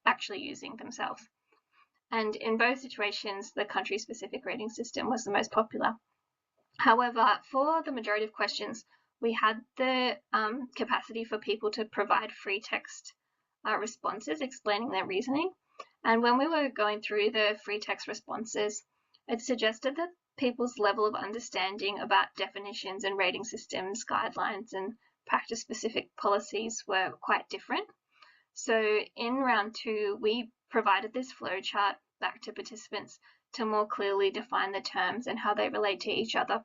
actually using themselves. And in both situations, the country-specific rating system was the most popular. However, for the majority of questions, we had the capacity for people to provide free text responses explaining their reasoning. And when we were going through the free text responses, it suggested that people's level of understanding about definitions and rating systems, guidelines, and practice-specific policies were quite different. So in round 2, we provided this flowchart back to participants to more clearly define the terms and how they relate to each other,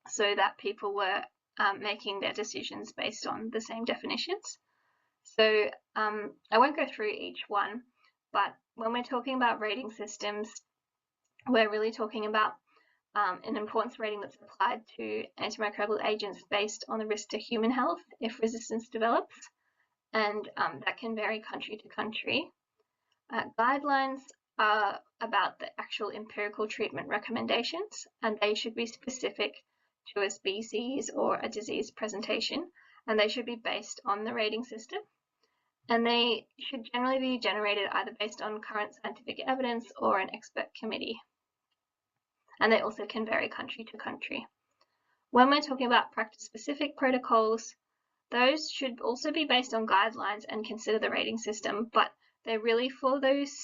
so that people were making their decisions based on the same definitions. So I won't go through each one, but when we're talking about rating systems, we're really talking about an importance rating that's applied to antimicrobial agents based on the risk to human health if resistance develops, and that can vary country to country. Guidelines are about the actual empirical treatment recommendations, and they should be specific to a species or a disease presentation, and they should be based on the rating system. And they should generally be generated either based on current scientific evidence or an expert committee. And they also can vary country to country. When we're talking about practice-specific protocols, those should also be based on guidelines and consider the rating system, but they're really for those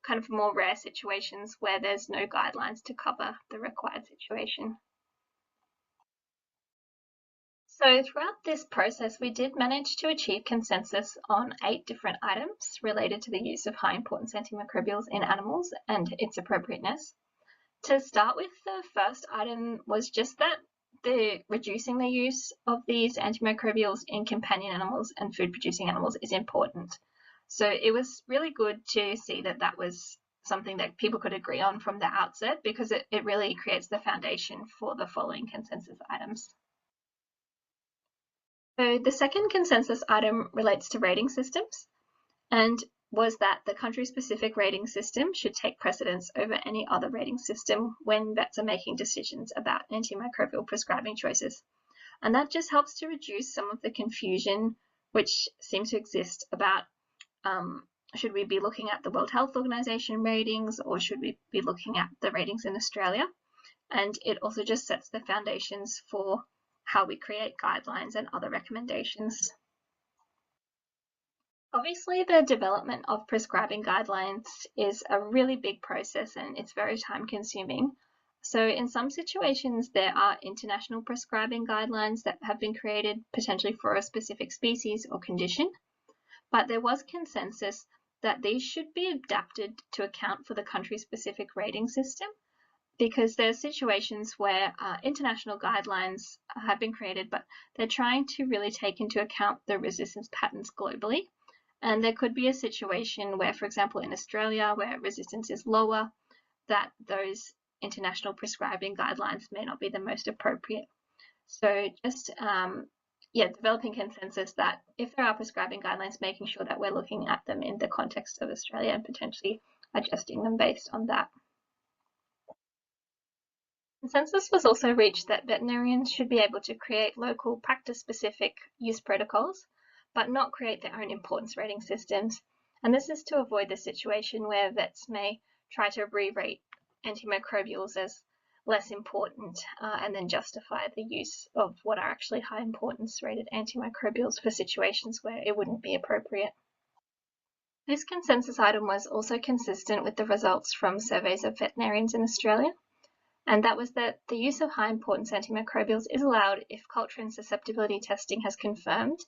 kind of more rare situations where there's no guidelines to cover the required situation. So throughout this process, we did manage to achieve consensus on 8 different items related to the use of high importance antimicrobials in animals and its appropriateness. To start with, the first item was just that reducing the use of these antimicrobials in companion animals and food producing animals is important. So it was really good to see that that was something that people could agree on from the outset, because it really creates the foundation for the following consensus items. So the second consensus item relates to rating systems, and was that the country-specific rating system should take precedence over any other rating system when vets are making decisions about antimicrobial prescribing choices. And that just helps to reduce some of the confusion which seems to exist about should we be looking at the World Health Organization ratings, or should we be looking at the ratings in Australia? And it also just sets the foundations for how we create guidelines and other recommendations. Obviously, the development of prescribing guidelines is a really big process and it's very time consuming. So in some situations, there are international prescribing guidelines that have been created potentially for a specific species or condition. but there was consensus that these should be adapted to account for the country-specific rating system, because there are situations where international guidelines have been created, but they're trying to really take into account the resistance patterns globally. And there could be a situation where, for example, in Australia, where resistance is lower, that those international prescribing guidelines may not be the most appropriate. So just developing consensus that if there are prescribing guidelines, making sure that we're looking at them in the context of Australia and potentially adjusting them based on that. Consensus was also reached that veterinarians should be able to create local practice-specific use protocols, but not create their own importance rating systems. And this is to avoid the situation where vets may try to re-rate antimicrobials as less important and then justify the use of what are actually high importance rated antimicrobials for situations where it wouldn't be appropriate. This consensus item was also consistent with the results from surveys of veterinarians in Australia, and that was that the use of high importance antimicrobials is allowed if culture and susceptibility testing has confirmed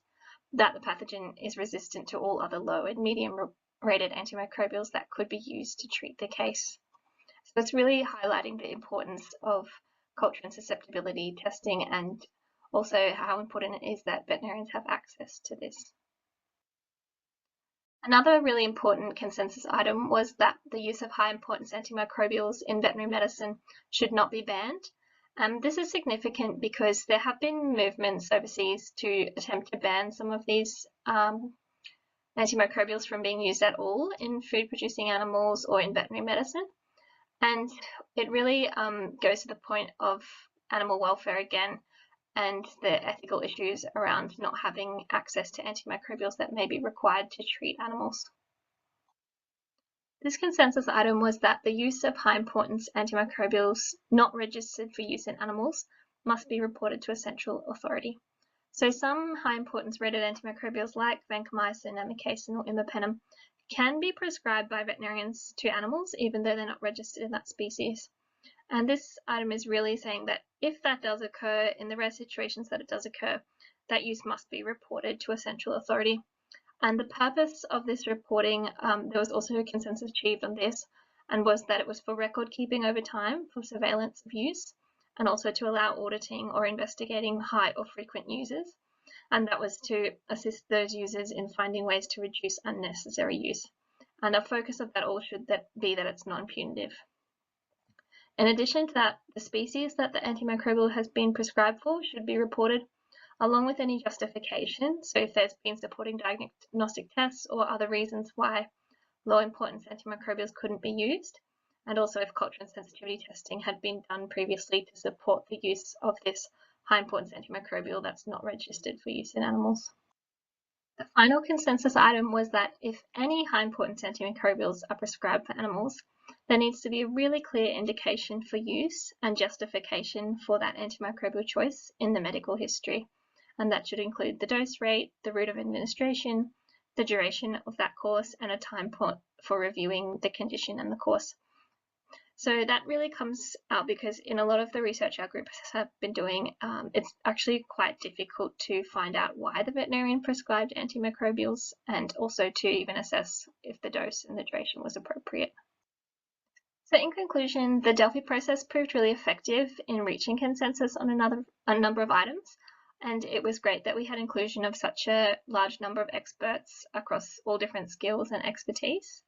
that the pathogen is resistant to all other low and medium rated antimicrobials that could be used to treat the case. So it's really highlighting the importance of culture and susceptibility testing, and also how important it is that veterinarians have access to this. Another really important consensus item was that the use of high importance antimicrobials in veterinary medicine should not be banned. This is significant because there have been movements overseas to attempt to ban some of these antimicrobials from being used at all in food producing animals or in veterinary medicine. And it really goes to the point of animal welfare again, and the ethical issues around not having access to antimicrobials that may be required to treat animals. This consensus item was that the use of high importance antimicrobials not registered for use in animals must be reported to a central authority. So some high importance rated antimicrobials like vancomycin, amikacin or imipenem can be prescribed by veterinarians to animals even though they're not registered in that species. And this item is really saying that if that does occur, in the rare situations that it does occur, that use must be reported to a central authority. And the purpose of this reporting, there was also a consensus achieved on this, and was that it was for record keeping over time for surveillance of use, and also to allow auditing or investigating high or frequent users. And that was to assist those users in finding ways to reduce unnecessary use. And our focus of that all should be that it's non-punitive. In addition to that, the species that the antimicrobial has been prescribed for should be reported, along with any justification. So if there's been supporting diagnostic tests or other reasons why low importance antimicrobials couldn't be used, and also if culture and sensitivity testing had been done previously to support the use of this high importance antimicrobial that's not registered for use in animals. The final consensus item was that if any high importance antimicrobials are prescribed for animals, there needs to be a really clear indication for use and justification for that antimicrobial choice in the medical history. And that should include the dose rate, the route of administration, the duration of that course, and a time point for reviewing the condition and the course. So that really comes out because in a lot of the research our groups have been doing, it's actually quite difficult to find out why the veterinarian prescribed antimicrobials, and also to even assess if the dose and the duration was appropriate. So in conclusion, the Delphi process proved really effective in reaching consensus on a number of items, and it was great that we had inclusion of such a large number of experts across all different skills and expertise.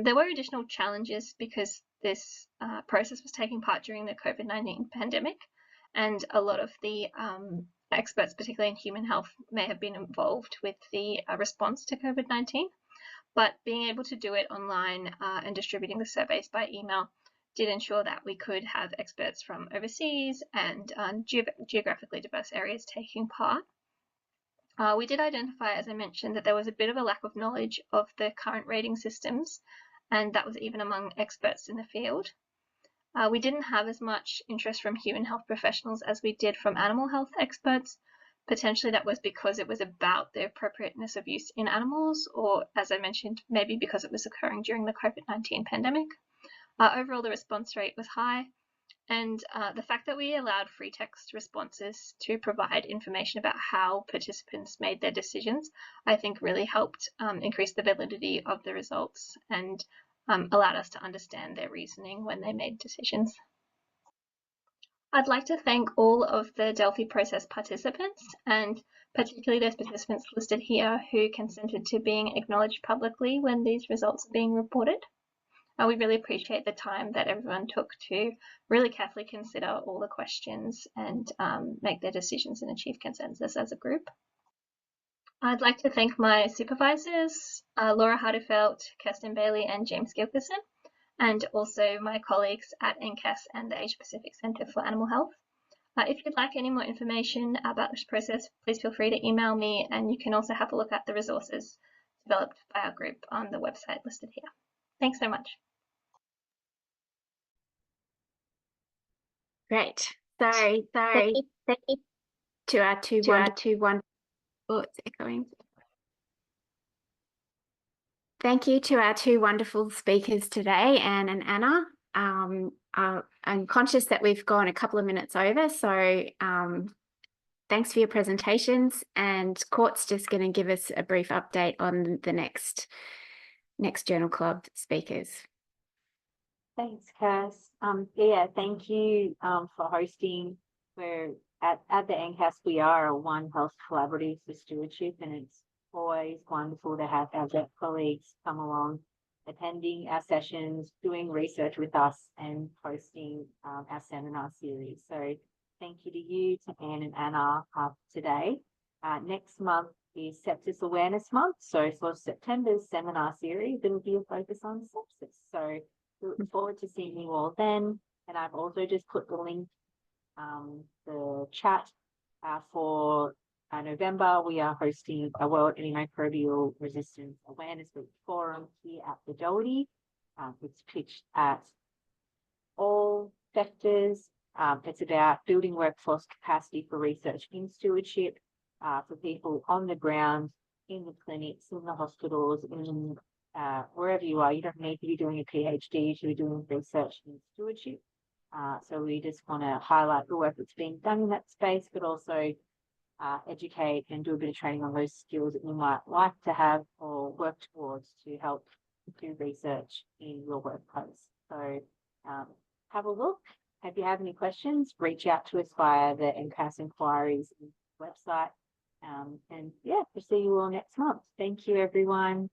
There were additional challenges because this process was taking part during the COVID-19 pandemic, and a lot of the experts, particularly in human health, may have been involved with the response to COVID-19. But being able to do it online and distributing the surveys by email did ensure that we could have experts from overseas and geographically diverse areas taking part. We did identify, as I mentioned, that there was a bit of a lack of knowledge of the current rating systems, and that was even among experts in the field. We didn't have as much interest from human health professionals as we did from animal health experts. Potentially that was because it was about the appropriateness of use in animals, or as I mentioned, maybe because it was occurring during the COVID-19 pandemic. Overall, the response rate was high, And the fact that we allowed free text responses to provide information about how participants made their decisions, I think really helped increase the validity of the results and allowed us to understand their reasoning when they made decisions. I'd like to thank all of the Delphi process participants, and particularly those participants listed here who consented to being acknowledged publicly when these results are being reported. We really appreciate the time that everyone took to really carefully consider all the questions and make their decisions and achieve consensus as a group. I'd like to thank my supervisors, Laura Hardefelt, Kirsten Bailey, and James Gilkerson, and also my colleagues at NCAS and the Asia Pacific Centre for Animal Health. If you'd like any more information about this process, please feel free to email me, and you can also have a look at the resources developed by our group on the website listed here. Thanks so much.
Great. Sorry. Thank you to our two wonderful. Oh, it's echoing. Thank you to our two wonderful speakers today, Anne and Anna. I'm conscious that we've gone a couple of minutes over, so thanks for your presentations. And Court's just going to give us a brief update on the next Journal Club speakers.
Thanks, Cass. Yeah, thank you for hosting. We're at the NCAS, we are a One Health Collaborative for Stewardship, and it's always wonderful to have our vet colleagues come along, attending our sessions, doing research with us, and hosting our seminar series. So thank you to you, to Anne and Anna today. Next month is Sepsis Awareness Month. So for September's seminar series, it'll be a focus on sepsis. So we look forward to seeing you all then. And I've also just put the link, the chat for November. We are hosting a World Antimicrobial Resistance Awareness Week Forum here at the Doherty. It's pitched at all sectors. It's about building workforce capacity for research in stewardship for people on the ground, in the clinics, in the hospitals, in wherever you are. You don't need to be doing a PhD, you should be doing research in stewardship. So we just want to highlight the work that's being done in that space, but also educate and do a bit of training on those skills that you might like to have or work towards to help do research in your workplace. So have a look. If you have any questions, reach out to us via the NCAS inquiries website. And yeah, we'll see you all next month. Thank you, everyone.